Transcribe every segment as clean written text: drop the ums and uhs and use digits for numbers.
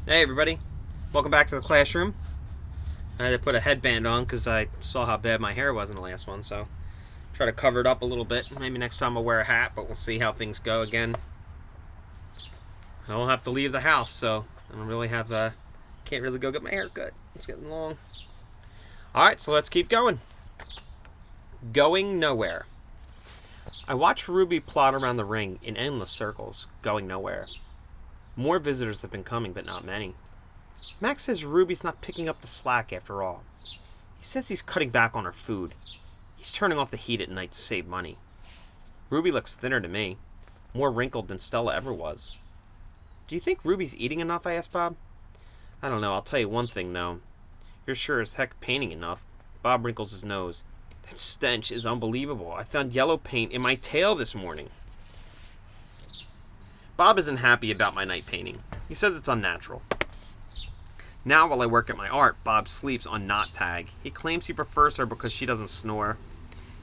Hey everybody, welcome back to the classroom. I had to put a headband on because I saw how bad my hair was in the last one, so try to cover it up a little bit. Maybe next time I'll wear a hat, but we'll see how things go. Again, I don't have to leave the house, so I don't really have can't really go get my hair cut. It's getting long. Alright, so let's keep going. Going nowhere. I watch Ruby plod around the ring in endless circles, going nowhere. More visitors have been coming, but not many. Max says Ruby's not picking up the slack after all. He says he's cutting back on her food. He's turning off the heat at night to save money. Ruby looks thinner to me, more wrinkled than Stella ever was. Do you think Ruby's eating enough? I asked Bob. I don't know, I'll tell you one thing though. You're sure as heck painting enough. Bob wrinkles his nose. That stench is unbelievable. I found yellow paint in my tail this morning. Bob isn't happy about my night painting. He says it's unnatural. Now, while I work at my art, Bob sleeps on Not Tag. He claims he prefers her because she doesn't snore.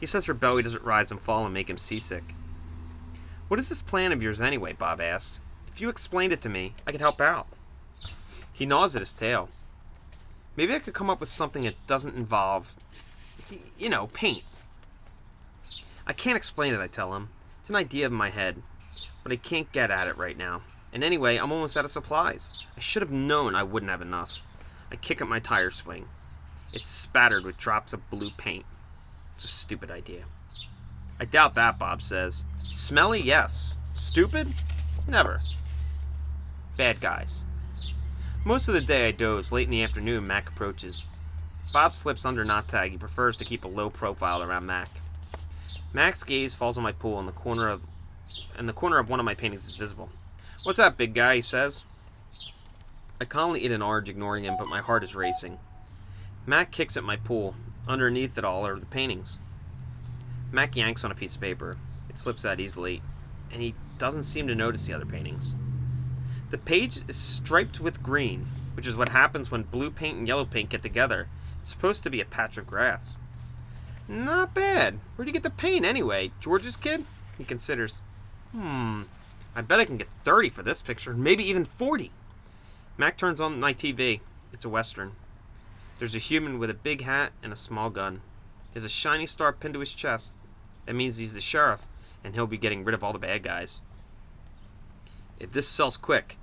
He says her belly doesn't rise and fall and make him seasick. What is this plan of yours anyway? Bob asks. If you explained it to me, I could help out. He gnaws at his tail. Maybe I could come up with something that doesn't involve, paint. I can't explain it, I tell him. It's an idea in my head, but I can't get at it right now. And anyway, I'm almost out of supplies. I should have known I wouldn't have enough. I kick at my tire swing. It's spattered with drops of blue paint. It's a stupid idea. I doubt that, Bob says. Smelly, yes. Stupid? Never. Bad guys. Most of the day I doze. Late in the afternoon, Mac approaches. Bob slips under Not Tag. He prefers to keep a low profile around Mac. Mac's gaze falls on my pool, and the corner of one of my paintings is visible. What's up, big guy? He says. I calmly eat an orange, ignoring him, but my heart is racing. Mac kicks at my pool. Underneath it all are the paintings. Mac yanks on a piece of paper. It slips out easily, and he doesn't seem to notice the other paintings. The page is striped with green, which is what happens when blue paint and yellow paint get together. It's supposed to be a patch of grass. Not bad. Where'd you get the paint anyway? George's kid? He considers. I bet I can get 30 for this picture, maybe even 40. Mac turns on my TV. It's a Western. There's a human with a big hat and a small gun. There's a shiny star pinned to his chest. That means he's the sheriff, and he'll be getting rid of all the bad guys. If this sells quick,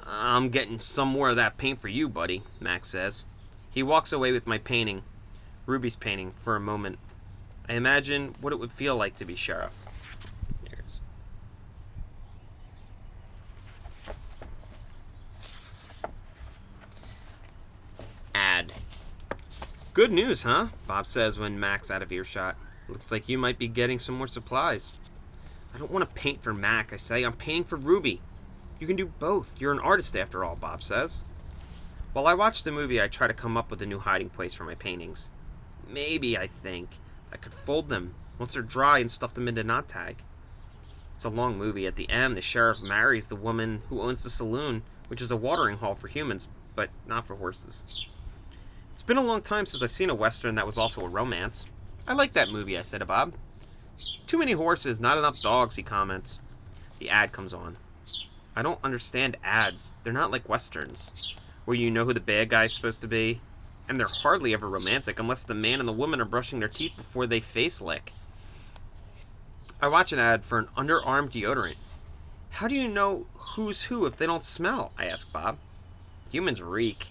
I'm getting some more of that paint for you, buddy, Max says. He walks away with my painting, Ruby's painting, for a moment. I imagine what it would feel like to be sheriff. There it is. Ad. Good news, huh? Bob says when Mac's out of earshot. Looks like you might be getting some more supplies. I don't want to paint for Mac, I say. I'm painting for Ruby. You can do both. You're an artist after all, Bob says. While I watch the movie, I try to come up with a new hiding place for my paintings. Maybe, I think, I could fold them once they're dry and stuff them into Not Tag. It's a long movie. At the end, the sheriff marries the woman who owns the saloon, which is a watering hole for humans, but not for horses. It's been a long time since I've seen a Western that was also a romance. I like that movie, I said to Bob. Too many horses, not enough dogs, he comments. The ad comes on. I don't understand ads. They're not like Westerns, where you know who the bad guy's supposed to be. And they're hardly ever romantic unless the man and the woman are brushing their teeth before they face lick. I watch an ad for an underarm deodorant. How do you know who's who if they don't smell? I ask Bob. Humans reek.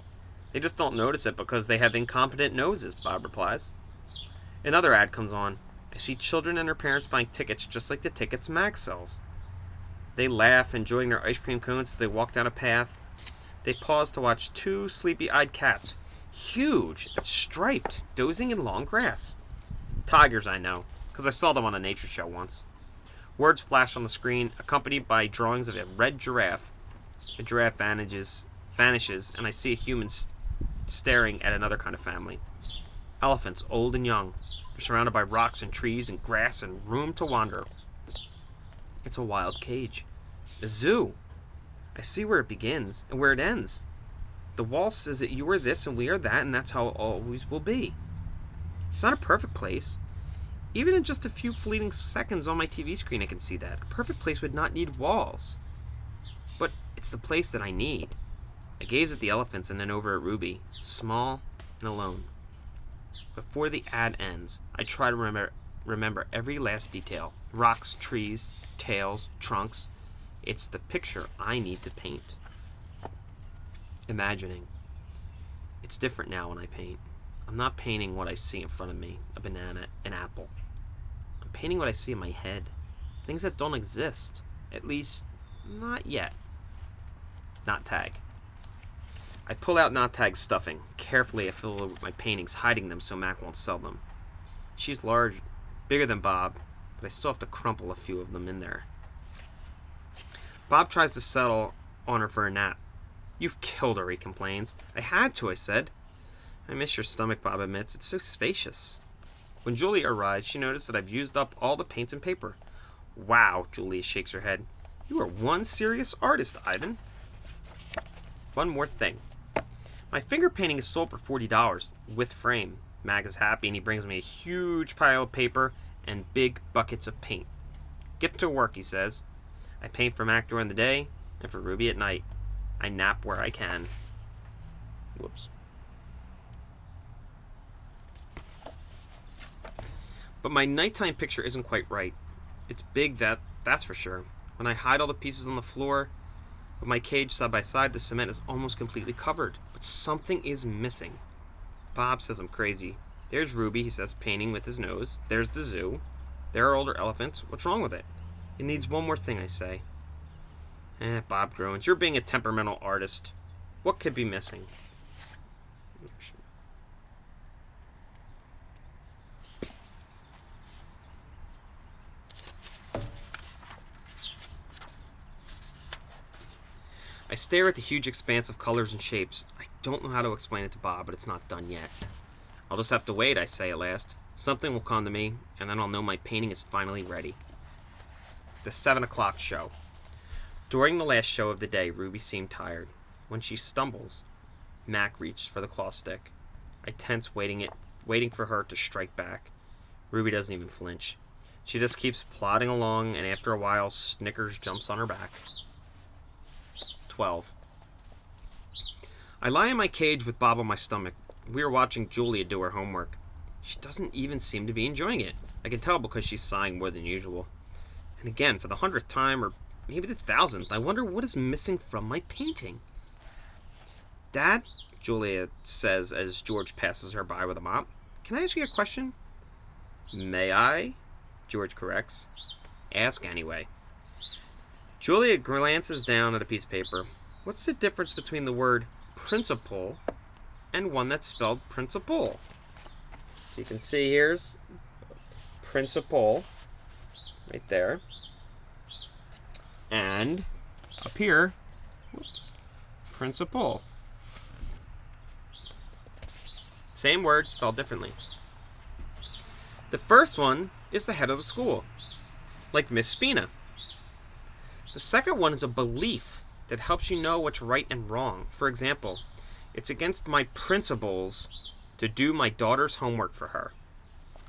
They just don't notice it because they have incompetent noses, Bob replies. Another ad comes on. I see children and their parents buying tickets just like the tickets Max sells. They laugh, enjoying their ice cream cones as they walk down a path. They pause to watch two sleepy-eyed cats, huge and striped, dozing in long grass. Tigers, I know, because I saw them on a nature show once. Words flash on the screen, accompanied by drawings of a red giraffe. The giraffe vanishes, and I see a human staring at another kind of family. Elephants, old and young. They're surrounded by rocks and trees and grass and room to wander. It's a wild cage. A zoo. I see where it begins and where it ends. The wall says that you are this and we are that, and that's how it always will be. It's not a perfect place. Even in just a few fleeting seconds on my TV screen, I can see that. A perfect place would not need walls. But it's the place that I need. I gaze at the elephants and then over at Ruby, small and alone. Before the ad ends, I try to remember every last detail. Rocks, trees, tails, trunks. It's the picture I need to paint. Imagining. It's different now when I paint. I'm not painting what I see in front of me, a banana, an apple. I'm painting what I see in my head. Things that don't exist. At least, not yet. Not Tag. I pull out Not Tag's stuffing. Carefully, I fill it with my paintings, hiding them so Mac won't sell them. She's large, bigger than Bob, but I still have to crumple a few of them in there. Bob tries to settle on her for a nap. You've killed her, he complains. I had to, I said. I miss your stomach, Bob admits. It's so spacious. When Julia arrives, she noticed that I've used up all the paints and paper. Wow, Julia shakes her head. You are one serious artist, Ivan. One more thing. My finger painting is sold for $40 with frame. Mac is happy and he brings me a huge pile of paper and big buckets of paint. Get to work, he says. I paint for Mac during the day and for Ruby at night. I nap where I can. Whoops. But my nighttime picture isn't quite right. It's big, that's for sure. When I hide all the pieces on the floor of my cage side by side, the cement is almost completely covered. But something is missing. Bob says I'm crazy. There's Ruby, he says, painting with his nose. There's the zoo. There are older elephants. What's wrong with it? It needs one more thing, I say. Bob groans. You're being a temperamental artist. What could be missing? I stare at the huge expanse of colors and shapes. I don't know how to explain it to Bob, but it's not done yet. I'll just have to wait, I say at last. Something will come to me, and then I'll know my painting is finally ready. The 7 o'clock show. During the last show of the day, Ruby seemed tired. When she stumbles, Mac reaches for the claw stick. I tense, waiting for her to strike back. Ruby doesn't even flinch. She just keeps plodding along, and after a while, Snickers jumps on her back. 12. I lie in my cage with Bob on my stomach. We are watching Julia do her homework. She doesn't even seem to be enjoying it. I can tell because she's sighing more than usual. And again, for the 100th time, or maybe the 1000th, I wonder what is missing from my painting. Dad, Julia says as George passes her by with a mop, can I ask you a question? May I? George corrects. Ask anyway. Julia glances down at a piece of paper. What's the difference between the word principal and one that's spelled principal? So you can see here's principal right there. And up here, principal. Same word spelled differently. The first one is the head of the school, like Miss Spina. The second one is a belief that helps you know what's right and wrong. For example, it's against my principles to do my daughter's homework for her.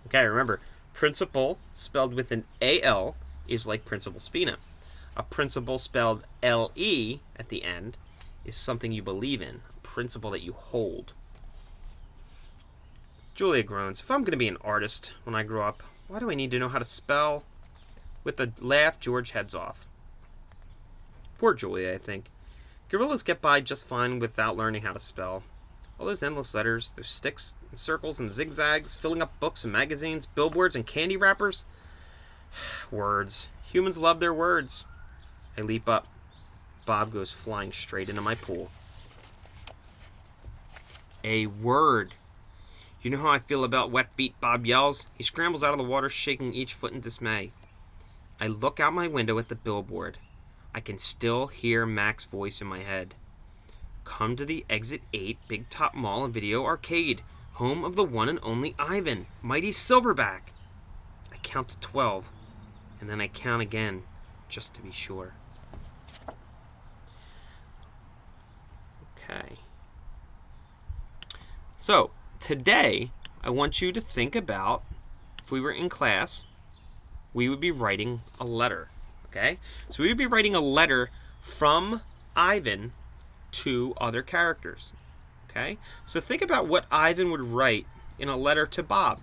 Okay, remember, principal spelled with an A-L is like Principal Spina. A principle spelled L-E at the end is something you believe in, a principle that you hold. Julia groans. If I'm going to be an artist when I grow up, why do I need to know how to spell? With a laugh, George heads off. Poor Julia, I think. Gorillas get by just fine without learning how to spell. All those endless letters, those sticks and circles and zigzags, filling up books and magazines, billboards and candy wrappers. Words. Humans love their words. I leap up. Bob goes flying straight into my pool. A word. You know how I feel about wet feet, Bob yells. He scrambles out of the water, shaking each foot in dismay. I look out my window at the billboard. I can still hear Mac's voice in my head. Come to the Exit 8 Big Top Mall and Video Arcade, home of the one and only Ivan, Mighty Silverback. I count to 12, and then I count again, just to be sure. Okay. So, today, I want you to think about, if we were in class, we would be writing a letter. Okay? So we would be writing a letter from Ivan two other characters. Okay? So think about what Ivan would write in a letter to Bob.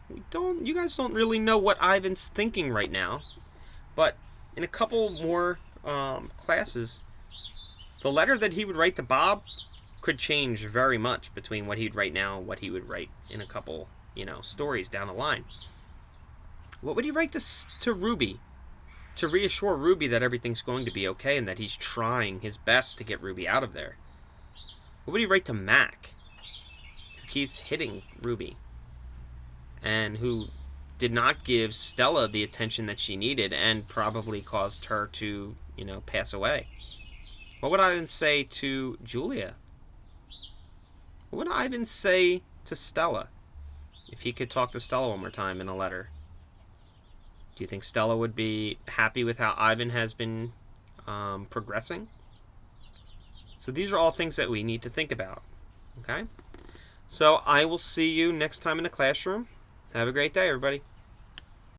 You guys don't really know what Ivan's thinking right now, but in a couple more classes, the letter that he would write to Bob could change very much between what he'd write now and what he would write in a couple, stories down the line. What would he write to Ruby to reassure Ruby that everything's going to be okay and that he's trying his best to get Ruby out of there? What would he write to Mac, who keeps hitting Ruby and who did not give Stella the attention that she needed and probably caused her to, pass away? What would Ivan say to Julia? What would Ivan say to Stella if he could talk to Stella one more time in a letter? Do you think Stella would be happy with how Ivan has been progressing? So these are all things that we need to think about. Okay? So I will see you next time in the classroom. Have a great day, everybody.